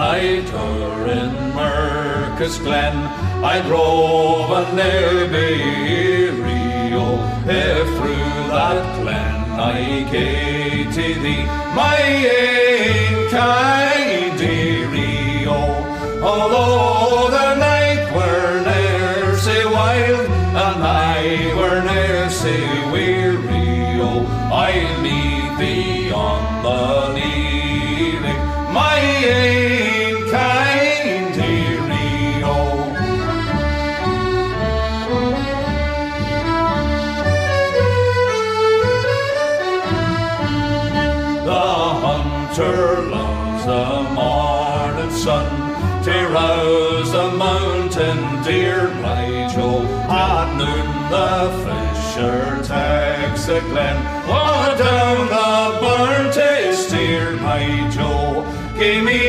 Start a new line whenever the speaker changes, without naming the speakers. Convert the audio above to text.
nighter in Mercus Glen, I drove an Airburial. If through that glen I gae to thee, my ain kind dearie, although the night were ne'er sae wild, and I were ne'er sae weary, I'll meet thee on the leaving, my ain kind dearie, The hunter loves the morning sun to rouse the mountain deer, my Joe. At noon the fisher takes the glen, down the burn to steer, my Joe. Give me